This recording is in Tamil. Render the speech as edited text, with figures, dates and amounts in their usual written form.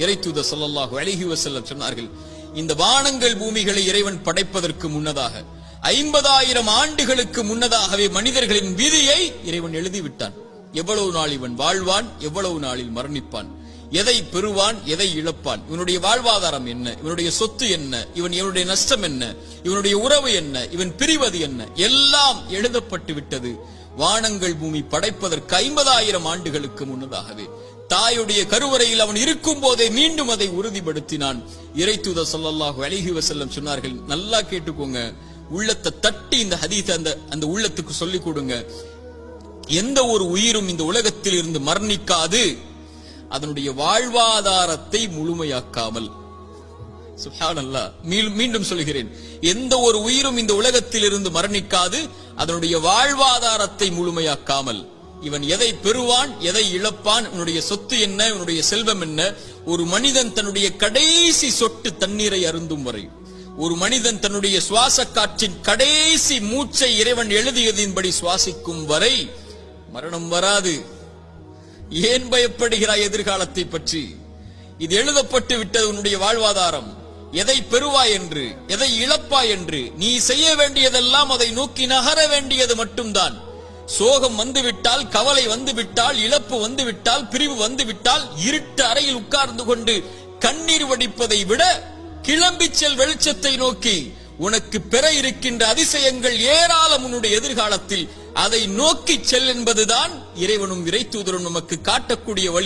இறைத்தூதர் ஸல்லல்லாஹு அலைஹி வஸல்லம் சொன்னார்கள், இந்த வானங்கள் பூமிகளை இறைவன் படைப்பதற்கு முன்னதாக 50,000 ஆண்டுகளுக்கு முன்னதாகவே மனிதர்களின் விதியை இறைவன் எழுதிவிட்டான். எவ்வளவு நாள் இவன் வாழ்வான், எவ்வளவு நாளில் மரணிப்பான், எதை பெறுவான், எதை இழப்பான், இவனுடைய வாழ்வாதாரம் என்ன, இவனுடைய சொத்து என்ன, இவனுடைய நஷ்டம் என்ன, இவனுடைய உறவு என்ன, இவன் பிரிவது என்ன, எல்லாம் எழுதப்பட்டு விட்டது. வானங்கள் பூமி படைப்பதற்கு 50,000 ஆண்டுகளுக்கு முன்னதாகவே தாயுடைய கருவறையில் அவன் இருக்கும் போதே மீண்டும் அதை உறுதிப்படுத்தினான். இறைத்தூதர் ஸல்லல்லாஹு அலைஹி வஸல்லம் சொன்னார்கள், நல்லா கேட்டுக்கோங்க, உள்ளத்தை தட்டி இந்த ஹதீஸ் அந்த உள்ளத்துக்கு சொல்லிக் கொடுங்க. எந்த ஒரு உயிரும் இந்த உலகத்தில் இருந்து மரணிக்காது அதனுடைய வாழ்வாதாரத்தை முழுமையாக்காமல். சுப்ஹானல்லாஹ், மீண்டும் சொல்கிறேன், எந்த ஒரு உயிரும் இந்த உலகத்தில் இருந்து மரணிக்காது அதனுடைய வாழ்வாதாரத்தை முழுமையாக்காமல். இவன் எதை பெறுவான், எதை இழப்பான், இவனுடைய சொத்து என்ன, இவனுடைய செல்வம் என்ன, ஒரு மனிதன் தன்னுடைய கடைசி சொட்டு தண்ணீரை அருந்தும் வரை, ஒரு மனிதன் தன்னுடைய சுவாச காற்றின் கடைசி மூச்சை இறைவன் எழுதியதின்படி சுவாசிக்கும் வரை மரணம் வராது. ஏன் பயப்படுகிறாய் எதிர்காலத்தை பற்றி? இது எழுதப்பட்டு விட்டது உன்னுடைய வாழ்வாதாரம். எதை பெறுவாய் என்று, எதை இழப்பாய் என்று, நீ செய்ய வேண்டியதெல்லாம் அதை நோக்கி நகர வேண்டியது மட்டும்தான். சோகம் வந்துவிட்டால், கவலை வந்துவிட்டால், இழப்பு வந்துவிட்டால், பிரிவு வந்துவிட்டால், இருட்டு அறையில் உட்கார்ந்து கொண்டு கண்ணீர் வடிப்பதை விட கிளம்பி செல் வெளிச்சத்தை நோக்கி. உனக்கு பெற இருக்கின்ற அதிசயங்கள் ஏராளம் உன்னுடைய எதிர்காலத்தில். அதை நோக்கி செல் என்பதுதான் இறைவனும் இறைத்தூதரும் நமக்கு காட்டக்கூடிய வழி.